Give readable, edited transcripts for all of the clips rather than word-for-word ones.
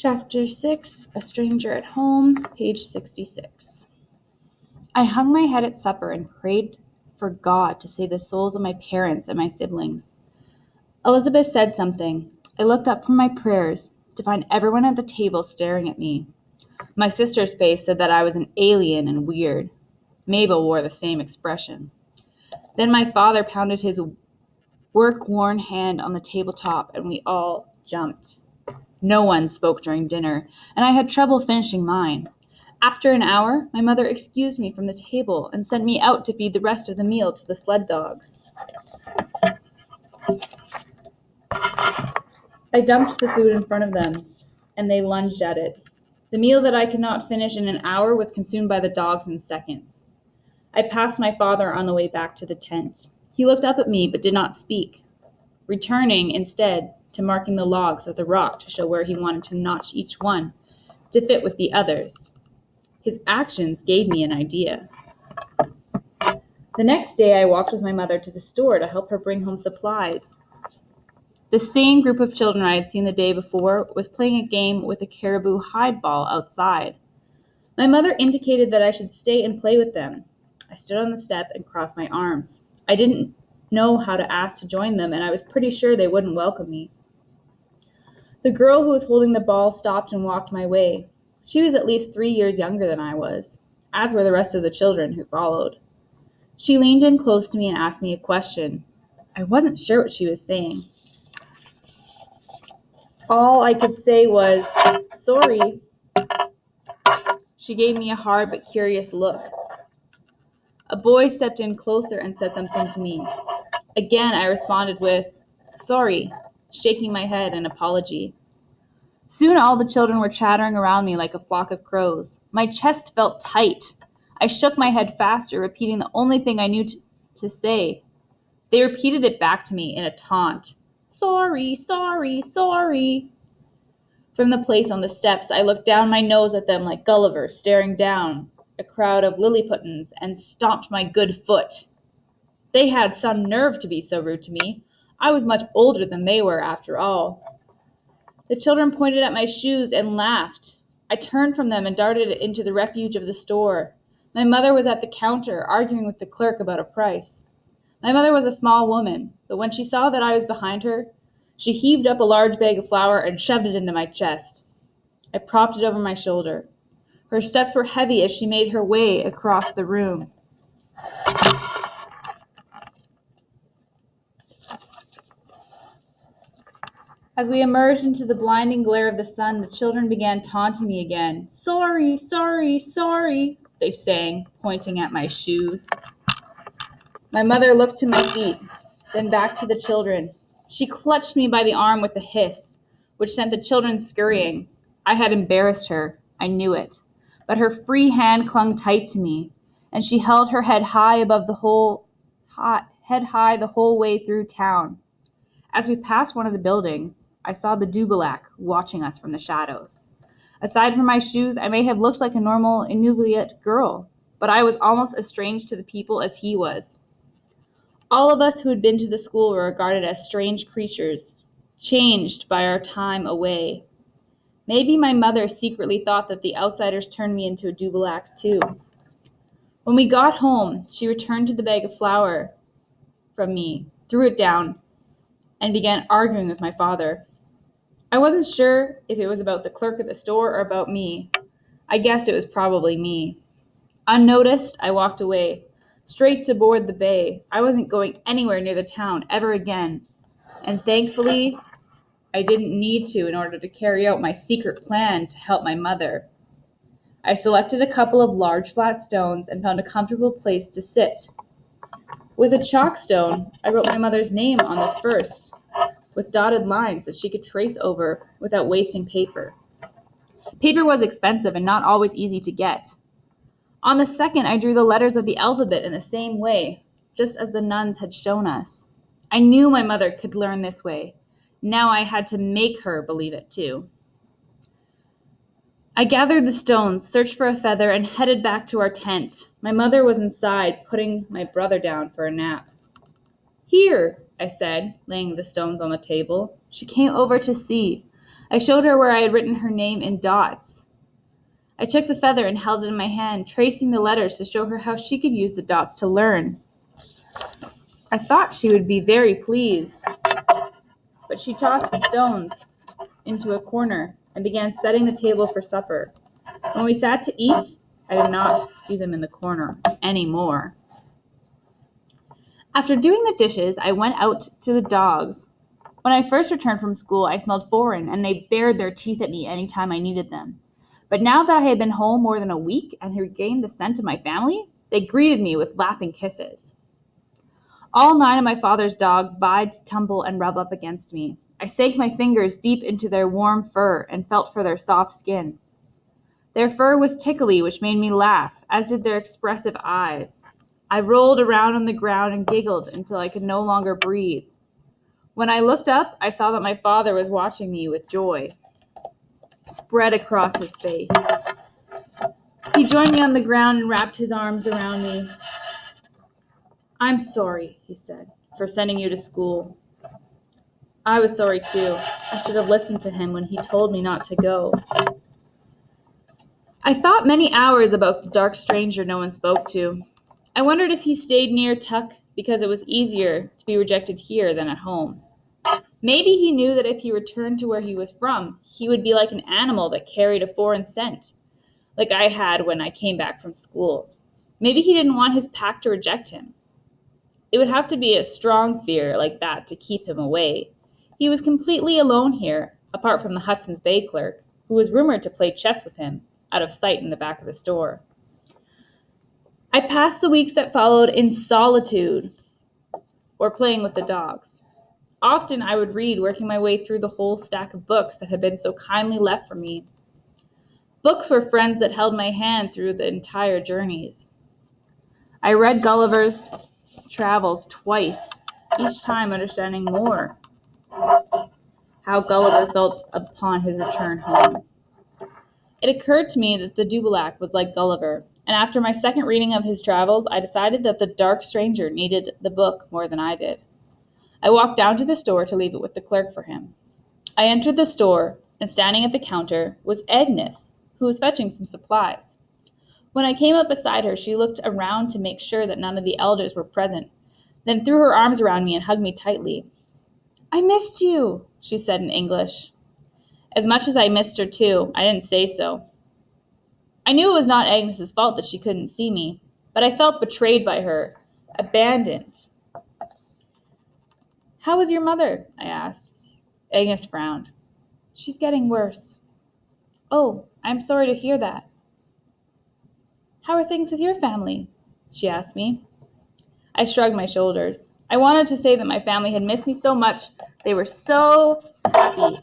Chapter 6, A Stranger at Home, page 66. I hung my head at supper and prayed for God to save the souls of my parents and my siblings. Elizabeth said something. I looked up from my prayers to find everyone at the table staring at me. My sister's face said that I was an alien and weird. Mabel wore the same expression. Then my father pounded his work-worn hand on the tabletop and we all jumped. No one spoke during dinner, and I had trouble finishing mine. After an hour, my mother excused me from the table and sent me out to feed the rest of the meal to the sled dogs. I dumped the food in front of them, and they lunged at it. The meal that I could not finish in an hour was consumed by the dogs in seconds. I passed my father on the way back to the tent. He looked up at me but did not speak, returning instead to marking the logs of the rock to show where he wanted to notch each one to fit with the others. His actions gave me an idea. The next day I walked with my mother to the store to help her bring home supplies. The same group of children I had seen the day before was playing a game with a caribou hide ball outside. My mother indicated that I should stay and play with them. I stood on the step and crossed my arms. I didn't know how to ask to join them, and I was pretty sure they wouldn't welcome me. The girl who was holding the ball stopped and walked my way. She was at least 3 years younger than I was, as were the rest of the children who followed. She leaned in close to me and asked me a question. I wasn't sure what she was saying. All I could say was, "Sorry." She gave me a hard but curious look. A boy stepped in closer and said something to me. Again, I responded with, "Sorry," shaking my head in apology. Soon all the children were chattering around me like a flock of crows. My chest felt tight. I shook my head faster, repeating the only thing I knew to say. They repeated it back to me in a taunt. "Sorry, sorry, sorry." From the place on the steps, I looked down my nose at them like Gulliver staring down a crowd of Lilliputans and stomped my good foot. They had some nerve to be so rude to me. I was much older than they were, after all. The children pointed at my shoes and laughed. I turned from them and darted into the refuge of the store. My mother was at the counter, arguing with the clerk about a price. My mother was a small woman, but when she saw that I was behind her, she heaved up a large bag of flour and shoved it into my chest. I propped it over my shoulder. Her steps were heavy as she made her way across the room. As we emerged into the blinding glare of the sun, the children began taunting me again. "Sorry, sorry, sorry," they sang, pointing at my shoes. My mother looked to my feet, then back to the children. She clutched me by the arm with a hiss, which sent the children scurrying. I had embarrassed her. I knew it. But her free hand clung tight to me, and she held her head high the whole way through town. As we passed one of the buildings, I saw the Dubulak watching us from the shadows. Aside from my shoes, I may have looked like a normal Inuviat girl, but I was almost as strange to the people as he was. All of us who had been to the school were regarded as strange creatures, changed by our time away. Maybe my mother secretly thought that the outsiders turned me into a Dubulak too. When we got home, she returned to the bag of flour from me, threw it down, and began arguing with my father. I wasn't sure if it was about the clerk at the store or about me. I guessed it was probably me. Unnoticed, I walked away, straight to board the bay. I wasn't going anywhere near the town ever again, and thankfully, I didn't need to in order to carry out my secret plan to help my mother. I selected a couple of large flat stones and found a comfortable place to sit. With a chalk stone, I wrote my mother's name on the first, with dotted lines that she could trace over without wasting paper. Paper was expensive and not always easy to get. On the second, I drew the letters of the alphabet in the same way, just as the nuns had shown us. I knew my mother could learn this way. Now I had to make her believe it too. I gathered the stones, searched for a feather, and headed back to our tent. My mother was inside, putting my brother down for a nap. "Here," I said, laying the stones on the table. She came over to see. I showed her where I had written her name in dots. I took the feather and held it in my hand, tracing the letters to show her how she could use the dots to learn. I thought she would be very pleased, but she tossed the stones into a corner and began setting the table for supper. When we sat to eat, I did not see them in the corner anymore. After doing the dishes, I went out to the dogs. When I first returned from school, I smelled foreign, and they bared their teeth at me any time I needed them. But now that I had been home more than a week and had regained the scent of my family, they greeted me with lapping kisses. All 9 of my father's dogs vied to tumble and rub up against me. I sank my fingers deep into their warm fur and felt for their soft skin. Their fur was tickly, which made me laugh, as did their expressive eyes. I rolled around on the ground and giggled until I could no longer breathe. When I looked up, I saw that my father was watching me with joy spread across his face. He joined me on the ground and wrapped his arms around me. "I'm sorry," he said, "for sending you to school." I was sorry too. I should have listened to him when he told me not to go. I thought many hours about the dark stranger no one spoke to. I wondered if he stayed near Tuck because it was easier to be rejected here than at home. Maybe he knew that if he returned to where he was from, he would be like an animal that carried a foreign scent, like I had when I came back from school. Maybe he didn't want his pack to reject him. It would have to be a strong fear like that to keep him away. He was completely alone here, apart from the Hudson's Bay clerk, who was rumored to play chess with him, out of sight in the back of the store. I passed the weeks that followed in solitude, or playing with the dogs. Often I would read, working my way through the whole stack of books that had been so kindly left for me. Books were friends that held my hand through the entire journeys. I read Gulliver's Travels twice, each time understanding more how Gulliver felt upon his return home. It occurred to me that the Dubelac was like Gulliver, and after my second reading of his travels, I decided that the dark stranger needed the book more than I did. I walked down to the store to leave it with the clerk for him. I entered the store, and standing at the counter was Agnes, who was fetching some supplies. When I came up beside her, she looked around to make sure that none of the elders were present, then threw her arms around me and hugged me tightly. "I missed you," she said in English. As much as I missed her too, I didn't say so. I knew it was not Agnes's fault that she couldn't see me, but I felt betrayed by her, abandoned. "How is your mother?" I asked. Agnes frowned. "She's getting worse." "Oh, I'm sorry to hear that." "How are things with your family?" she asked me. I shrugged my shoulders. I wanted to say that my family had missed me so much. They were so happy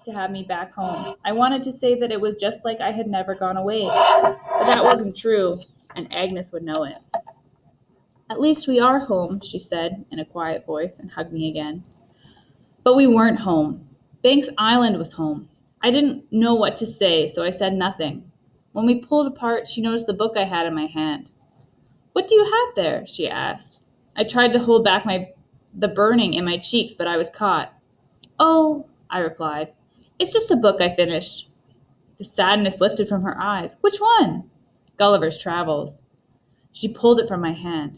to have me back home. I wanted to say that it was just like I had never gone away, but that wasn't true, and Agnes would know it. "At least we are home," she said in a quiet voice, and hugged me again. But we weren't home. Banks Island was home. I didn't know what to say, so I said nothing. When we pulled apart, she noticed the book I had in my hand. "What do you have there?" she asked. I tried to hold back the burning in my cheeks, but I was caught. "Oh," I replied, "it's just a book I finished." The sadness lifted from her eyes. "Which one?" "Gulliver's Travels." She pulled it from my hand.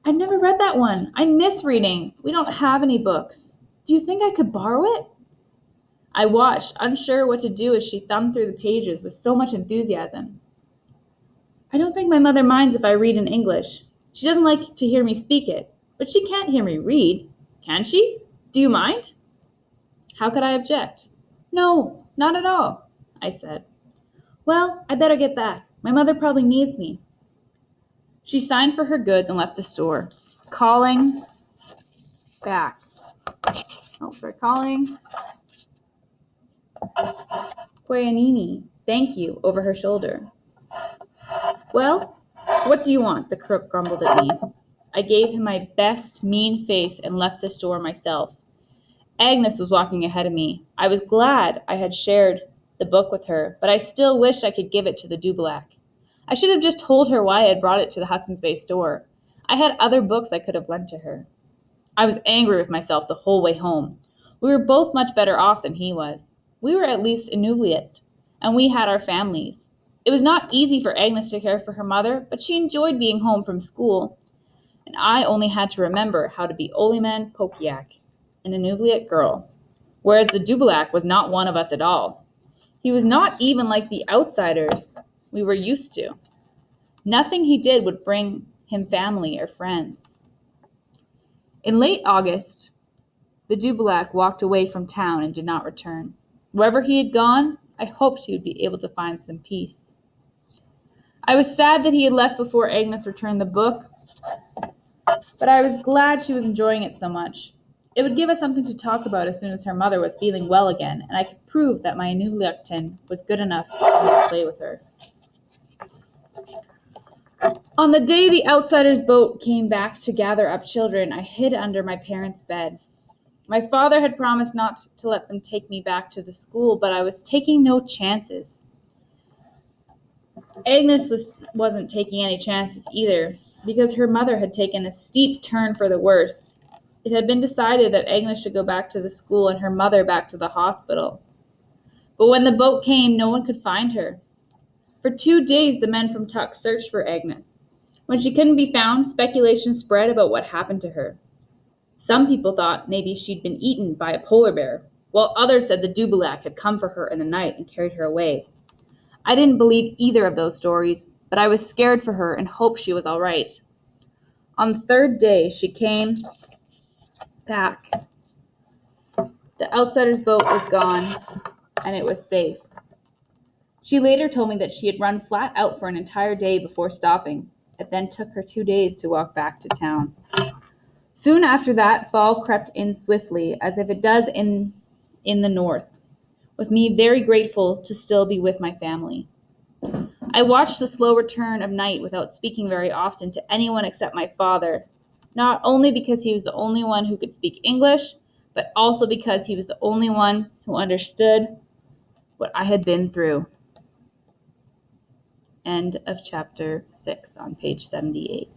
"I've never read that one. I miss reading. We don't have any books. Do you think I could borrow it?" I watched, unsure what to do as she thumbed through the pages with so much enthusiasm. "I don't think my mother minds if I read in English. She doesn't like to hear me speak it, but she can't hear me read. Can she? Do you mind?" How could I object? "No, not at all," I said. "Well, I better get back. My mother probably needs me." She signed for her goods and left the store, calling back. Calling Quayanini, "Thank you," over her shoulder. "Well, what do you want?" the crook grumbled at me. I gave him my best mean face and left the store myself. Agnes was walking ahead of me. I was glad I had shared the book with her, but I still wished I could give it to the Dubelac. I should have just told her why I had brought it to the Hudson's Bay store. I had other books I could have lent to her. I was angry with myself the whole way home. We were both much better off than he was. We were at least Inuviat, and we had our families. It was not easy for Agnes to care for her mother, but she enjoyed being home from school, and I only had to remember how to be Oliman Pokiak, an Inuviat girl, whereas the Dubalak was not one of us at all. He was not even like the outsiders we were used to. Nothing he did would bring him family or friends. In late August, the Dubalak walked away from town and did not return. Wherever he had gone, I hoped he would be able to find some peace. I was sad that he had left before Agnes returned the book, but I was glad she was enjoying it so much. It would give us something to talk about as soon as her mother was feeling well again, and I could prove that my Inuviatin was good enough for me to play with her. On the day the outsider's boat came back to gather up children, I hid under my parents' bed. My father had promised not to let them take me back to the school, but I was taking no chances. Agnes wasn't taking any chances either, because her mother had taken a steep turn for the worse. It had been decided that Agnes should go back to the school and her mother back to the hospital. But when the boat came, no one could find her. For 2 days, the men from Tuck searched for Agnes. When she couldn't be found, speculation spread about what happened to her. Some people thought maybe she'd been eaten by a polar bear, while others said the Dubalak had come for her in the night and carried her away. I didn't believe either of those stories, but I was scared for her and hoped she was all right. On the third day, she came back. The outsider's boat was gone, and it was safe. She later told me that she had run flat out for an entire day before stopping. It then took her 2 days to walk back to town. Soon after that, fall crept in swiftly, as if it does in the north, with me very grateful to still be with my family. I watched the slow return of night without speaking very often to anyone except my father, not only because he was the only one who could speak English, but also because he was the only one who understood what I had been through. End of chapter 6 on page 78.